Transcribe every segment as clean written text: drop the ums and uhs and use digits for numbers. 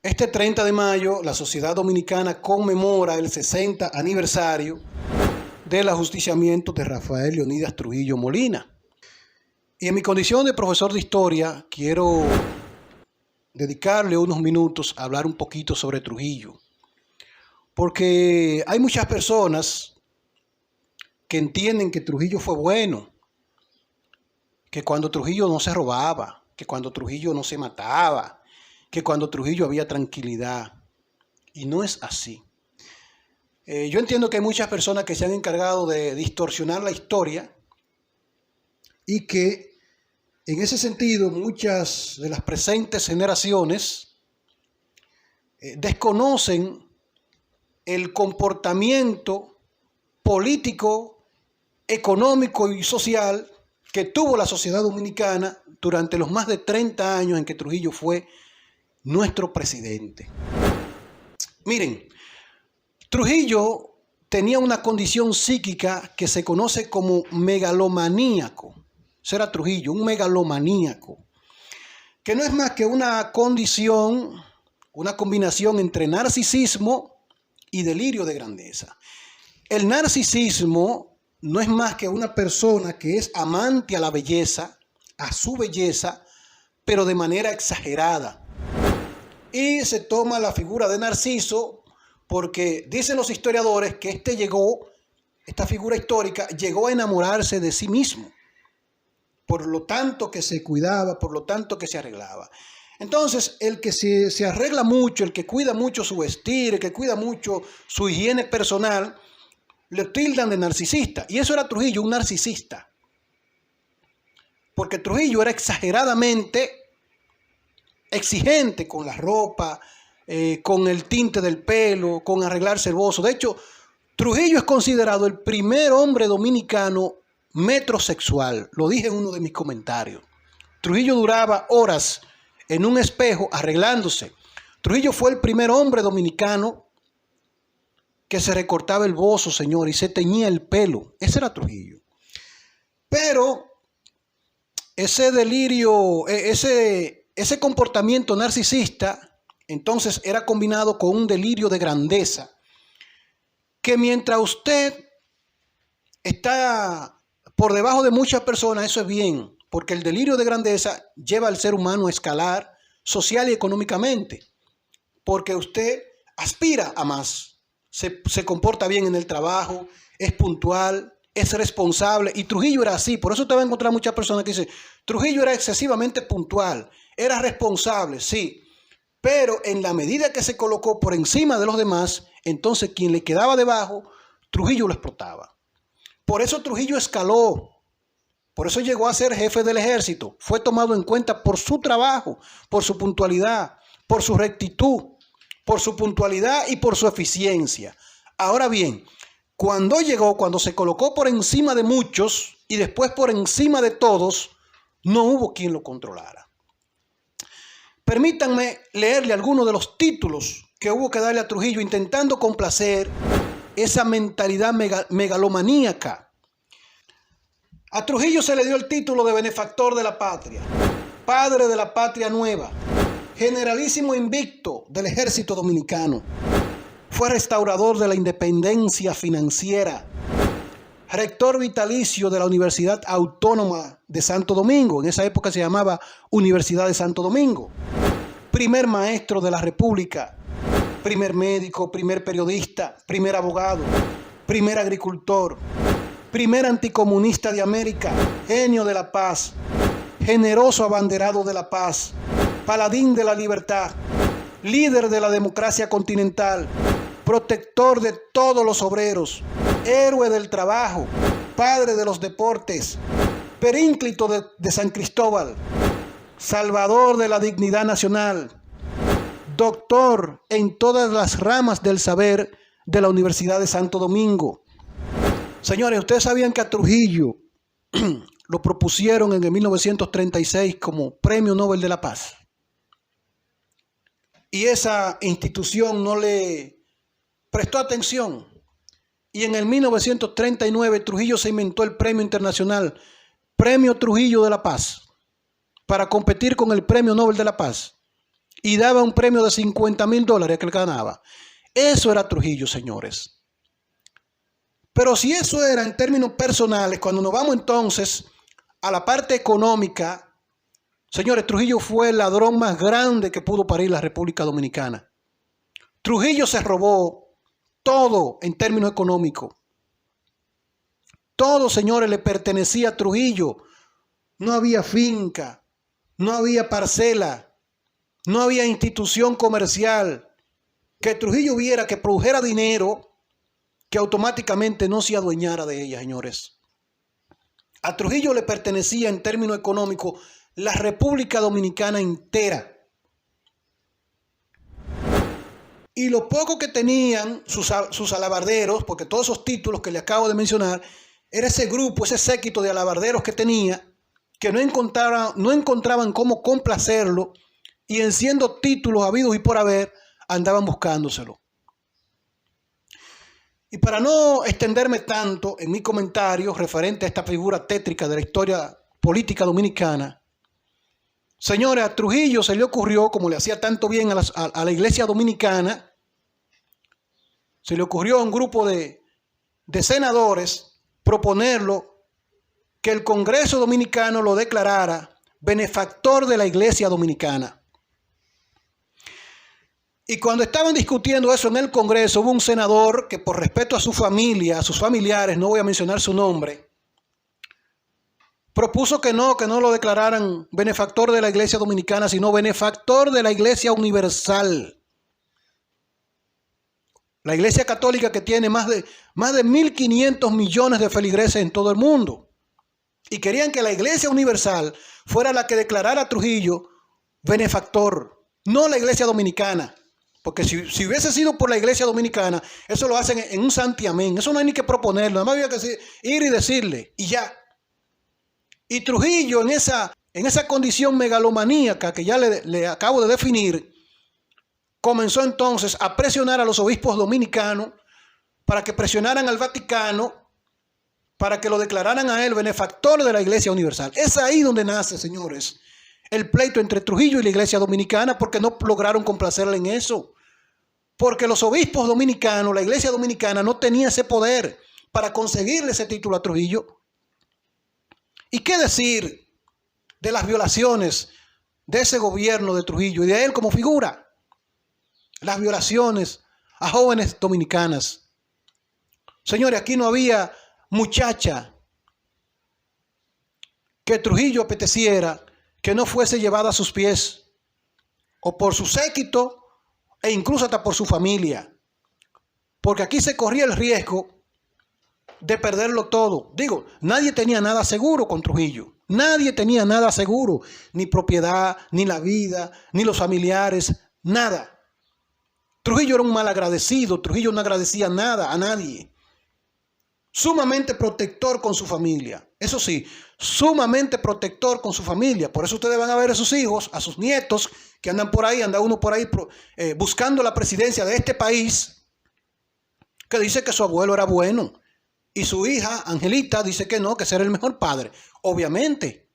Este 30 de mayo, la sociedad dominicana conmemora el 60 aniversario del ajusticiamiento de Rafael Leonidas Trujillo Molina. Y en mi condición de profesor de historia, quiero dedicarle unos minutos a hablar un poquito sobre Trujillo. Porque hay muchas personas que entienden que Trujillo fue bueno, que cuando Trujillo no se robaba, que cuando Trujillo no se mataba, que cuando Trujillo había tranquilidad. Y no es así. Yo entiendo que hay muchas personas que se han encargado de distorsionar la historia y que en ese sentido muchas de las presentes generaciones desconocen el comportamiento político, económico y social que tuvo la sociedad dominicana durante los más de 30 años en que Trujillo fue nuestro presidente. Miren, Trujillo tenía una condición psíquica que se conoce como megalomaníaco. Ese era Trujillo, un megalomaníaco, que no es más que una condición, una combinación entre narcisismo y delirio de grandeza. El narcisismo no es más que una persona que es amante a la belleza, a su belleza, pero de manera exagerada. Y se toma la figura de Narciso porque dicen los historiadores que esta figura histórica llegó a enamorarse de sí mismo, por lo tanto que se cuidaba, por lo tanto que se arreglaba. Entonces, el que se arregla mucho, el que cuida mucho su vestir, el que cuida mucho su higiene personal, le tildan de narcisista. Y eso era Trujillo, un narcisista. Porque Trujillo era exageradamente exigente con la ropa, con el tinte del pelo, con arreglarse el bozo. De hecho, Trujillo es considerado el primer hombre dominicano metrosexual. Lo dije en uno de mis comentarios. Trujillo duraba horas en un espejo arreglándose. Trujillo fue el primer hombre dominicano que se recortaba el bozo, señor, y se teñía el pelo. Ese era Trujillo. Pero ese delirio, ese comportamiento narcisista, entonces era combinado con un delirio de grandeza, que mientras usted está por debajo de muchas personas, eso es bien, porque el delirio de grandeza lleva al ser humano a escalar social y económicamente, porque usted aspira a más, se comporta bien en el trabajo, es puntual, es responsable, y Trujillo era así. Por eso te va a encontrar muchas personas que dicen, Trujillo era excesivamente puntual, era responsable, sí, pero en la medida que se colocó por encima de los demás, entonces quien le quedaba debajo, Trujillo lo explotaba. Por eso Trujillo escaló, por eso llegó a ser jefe del ejército, fue tomado en cuenta por su trabajo, por su puntualidad, por su rectitud, por su puntualidad y por su eficiencia. Ahora bien, cuando se colocó por encima de muchos y después por encima de todos, no hubo quien lo controlara. Permítanme leerle algunos de los títulos que hubo que darle a Trujillo intentando complacer esa mentalidad megalomaníaca. A Trujillo se le dio el título de benefactor de la patria, padre de la patria nueva, generalísimo invicto del ejército dominicano. Fue restaurador de la independencia financiera, rector vitalicio de la Universidad Autónoma de Santo Domingo, en esa época se llamaba Universidad de Santo Domingo, primer maestro de la República, primer médico, primer periodista, primer abogado, primer agricultor, primer anticomunista de América, genio de la paz, generoso abanderado de la paz, paladín de la libertad, líder de la democracia continental, protector de todos los obreros, héroe del trabajo, padre de los deportes, perínclito de San Cristóbal, salvador de la dignidad nacional, doctor en todas las ramas del saber de la Universidad de Santo Domingo. Señores, ustedes sabían que a Trujillo lo propusieron en el 1936 como Premio Nobel de la Paz. Y esa institución no le prestó atención. Y en el 1939 Trujillo se inventó el premio internacional, Premio Trujillo de la Paz, para competir con el Premio Nobel de la Paz. y daba un premio de $50,000 que él ganaba. Eso era Trujillo, señores. Pero si eso era en términos personales, cuando nos vamos entonces a la parte económica, señores, Trujillo fue el ladrón más grande que pudo parir la República Dominicana. Trujillo se robó todo en términos económicos. Todo, señores, le pertenecía a Trujillo. No había finca, no había parcela, no había institución comercial que Trujillo viera que produjera dinero que automáticamente no se adueñara de ella, señores. A Trujillo le pertenecía en términos económicos la República Dominicana entera. Y lo poco que tenían sus alabarderos, porque todos esos títulos que le acabo de mencionar, era ese grupo, ese séquito de alabarderos que tenía, que no encontraban cómo complacerlo, y en siendo títulos habidos y por haber, andaban buscándoselo. Y para no extenderme tanto en mi comentario referente a esta figura tétrica de la historia política dominicana, señores, a Trujillo se le ocurrió, como le hacía tanto bien a la iglesia dominicana, se le ocurrió a un grupo de senadores proponerlo que el Congreso Dominicano lo declarara benefactor de la iglesia dominicana. Y cuando estaban discutiendo eso en el Congreso, hubo un senador que, por respeto a su familia, a sus familiares, no voy a mencionar su nombre, propuso que no lo declararan benefactor de la iglesia dominicana, sino benefactor de la iglesia universal. La iglesia católica que tiene más de 1.500 millones de feligreses en todo el mundo. Y querían que la iglesia universal fuera la que declarara a Trujillo benefactor, no la iglesia dominicana. Porque si hubiese sido por la iglesia dominicana, eso lo hacen en un santiamén. Eso no hay ni que proponerlo, nada más había que ir y decirle, y ya. Y Trujillo, en esa condición megalomaníaca que ya le acabo de definir, comenzó entonces a presionar a los obispos dominicanos para que presionaran al Vaticano para que lo declararan a él benefactor de la Iglesia Universal. Es ahí donde nace, señores, el pleito entre Trujillo y la Iglesia Dominicana, porque no lograron complacerle en eso. Porque los obispos dominicanos, la Iglesia Dominicana, no tenía ese poder para conseguirle ese título a Trujillo. ¿Y qué decir de las violaciones de ese gobierno de Trujillo y de él como figura? Las violaciones a jóvenes dominicanas. Señores, aquí no había muchacha que Trujillo apeteciera que no fuese llevada a sus pies, o por su séquito, e incluso hasta por su familia. Porque aquí se corría el riesgo de perderlo todo. Digo, nadie tenía nada seguro con Trujillo. Nadie tenía nada seguro. Ni propiedad, ni la vida, ni los familiares, nada. Trujillo era un malagradecido. Trujillo no agradecía nada a nadie. Sumamente protector con su familia. Eso sí, sumamente protector con su familia. Por eso ustedes van a ver a sus hijos, a sus nietos, que andan por ahí, anda uno por ahí buscando la presidencia de este país, que dice que su abuelo era bueno. Y su hija, Angelita, dice que no, que ese era el mejor padre. Obviamente,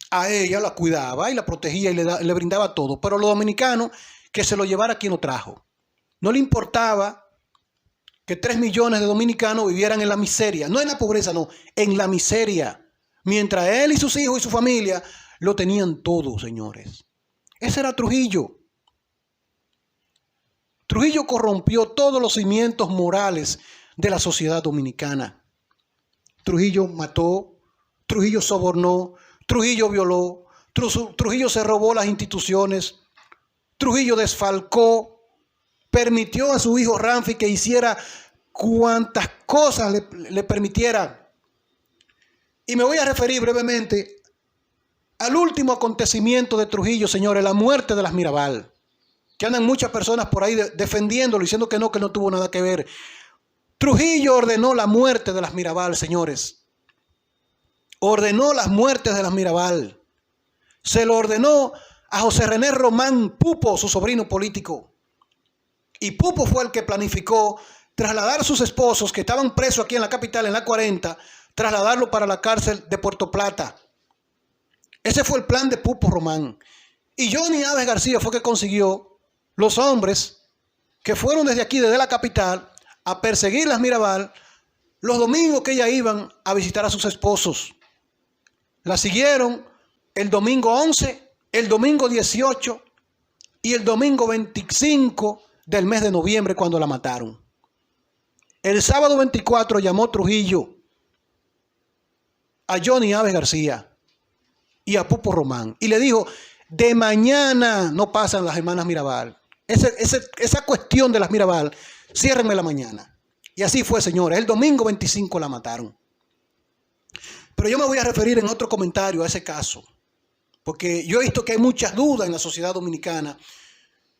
a ella la cuidaba y la protegía y le brindaba todo. Pero los dominicanos, que se lo llevara quien lo trajo. No le importaba que 3 millones de dominicanos vivieran en la miseria. No en la pobreza, no, en la miseria. Mientras él y sus hijos y su familia lo tenían todo, señores. Ese era Trujillo. Trujillo corrompió todos los cimientos morales de la sociedad dominicana. Trujillo mató, Trujillo sobornó, Trujillo violó, Trujillo se robó las instituciones, Trujillo desfalcó, permitió a su hijo Ramfi que hiciera cuantas cosas le permitiera. Y me voy a referir brevemente al último acontecimiento de Trujillo, señores, la muerte de las Mirabal, que andan muchas personas por ahí defendiéndolo, diciendo que no tuvo nada que ver. Trujillo ordenó la muerte de las Mirabal, señores. Ordenó las muertes de las Mirabal. Se lo ordenó a José René Román Pupo, su sobrino político. Y Pupo fue el que planificó trasladar a sus esposos, que estaban presos aquí en la capital, en la 40, trasladarlo para la cárcel de Puerto Plata. Ese fue el plan de Pupo Román. Y Johnny Aves García fue que consiguió los hombres que fueron desde aquí, desde la capital, a perseguir las Mirabal los domingos que ellas iban a visitar a sus esposos. La siguieron el domingo 11, el domingo 18 y el domingo 25 del mes de noviembre cuando la mataron. El sábado 24 llamó Trujillo a Johnny Aves García y a Pupo Román y le dijo: de mañana no pasan las hermanas Mirabal. Esa cuestión de las Mirabal, ciérrenme la mañana. Y así fue, señores. El domingo 25 la mataron. Pero yo me voy a referir en otro comentario a ese caso, porque yo he visto que hay muchas dudas en la sociedad dominicana,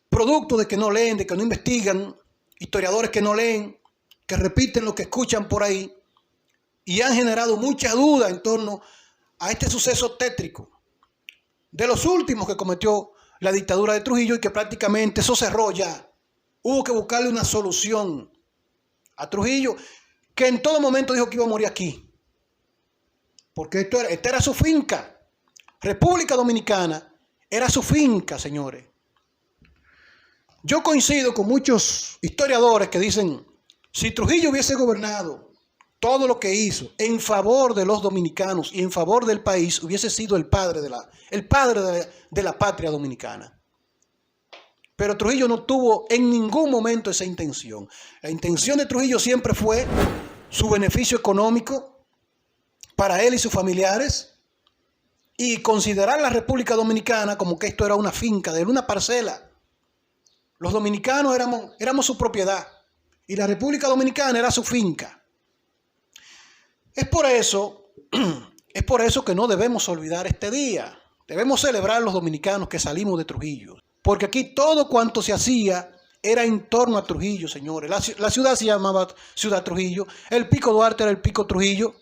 producto de que no leen, de que no investigan, historiadores que no leen, que repiten lo que escuchan por ahí, y han generado mucha duda en torno a este suceso tétrico, de los últimos que cometió la dictadura de Trujillo, y que prácticamente eso cerró ya. Hubo que buscarle una solución a Trujillo, que en todo momento dijo que iba a morir aquí, porque esta era su finca. República Dominicana era su finca, señores. Yo coincido con muchos historiadores que dicen: si Trujillo hubiese gobernado todo lo que hizo en favor de los dominicanos y en favor del país, hubiese sido el padre de la patria dominicana. Pero Trujillo no tuvo en ningún momento esa intención. La intención de Trujillo siempre fue su beneficio económico para él y sus familiares, y considerar la República Dominicana como que esto era una finca, de una parcela. Los dominicanos éramos su propiedad y la República Dominicana era su finca. Es por eso que no debemos olvidar este día. Debemos celebrar los dominicanos que salimos de Trujillo, porque aquí todo cuanto se hacía era en torno a Trujillo, señores. La ciudad se llamaba Ciudad Trujillo, el Pico Duarte era el Pico Trujillo,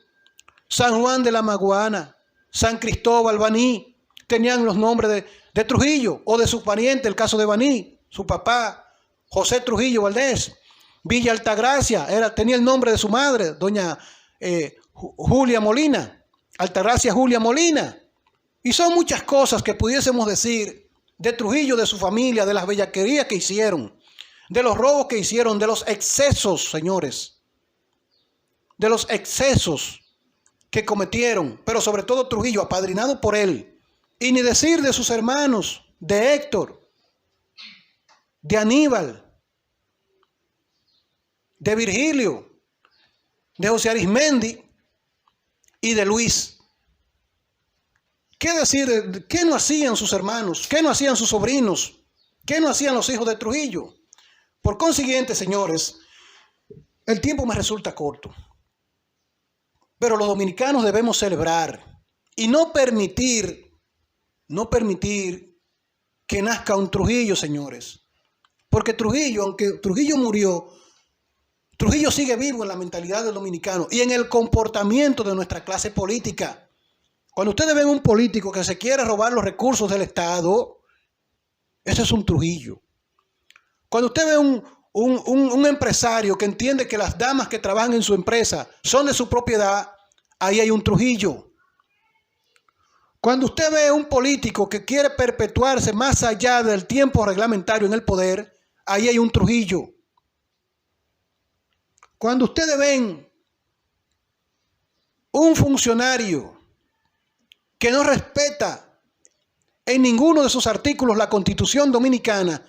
San Juan de la Maguana, San Cristóbal, Baní, tenían los nombres de Trujillo o de su pariente, el caso de Baní, su papá, José Trujillo Valdés. Villa Altagracia tenía el nombre de su madre, doña Julia Molina, Altagracia Julia Molina. Y son muchas cosas que pudiésemos decir de Trujillo, de su familia, de las bellaquerías que hicieron, de los robos que hicieron, de los excesos, señores, de los excesos que cometieron, pero sobre todo Trujillo, apadrinado por él. Y ni decir de sus hermanos, de Héctor, de Aníbal, de Virgilio, de José Arismendi y de Luis. ¿Qué decir? ¿Qué no hacían sus hermanos? ¿Qué no hacían sus sobrinos? ¿Qué no hacían los hijos de Trujillo? Por consiguiente, señores, el tiempo me resulta corto. Pero los dominicanos debemos celebrar y no permitir que nazca un Trujillo, señores. Porque Trujillo, aunque Trujillo murió, Trujillo sigue vivo en la mentalidad del dominicano y en el comportamiento de nuestra clase política. Cuando ustedes ven un político que se quiere robar los recursos del Estado, ese es un Trujillo. Cuando usted ve un empresario que entiende que las damas que trabajan en su empresa son de su propiedad, ahí hay un Trujillo. Cuando usted ve un político que quiere perpetuarse más allá del tiempo reglamentario en el poder, ahí hay un Trujillo. Cuando ustedes ven un funcionario que no respeta en ninguno de sus artículos la Constitución Dominicana,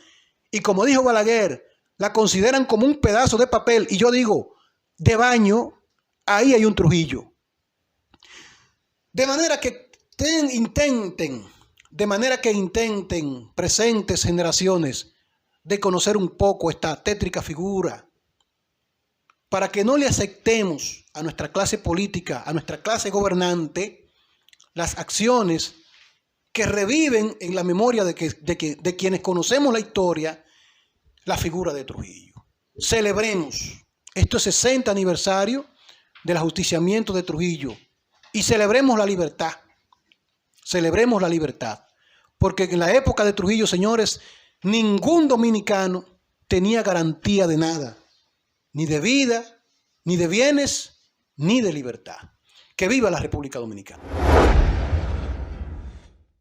y como dijo Balaguer, la consideran como un pedazo de papel, y yo digo, de baño, ahí hay un Trujillo. De manera que intenten presentes generaciones de conocer un poco esta tétrica figura, para que no le aceptemos a nuestra clase política, a nuestra clase gobernante, las acciones que reviven en la memoria de quienes conocemos la historia, la figura de Trujillo. Celebremos este 60 aniversario del ajusticiamiento de Trujillo y celebremos la libertad. Celebremos la libertad. Porque en la época de Trujillo, señores, ningún dominicano tenía garantía de nada, ni de vida, ni de bienes, ni de libertad. Que viva la República Dominicana.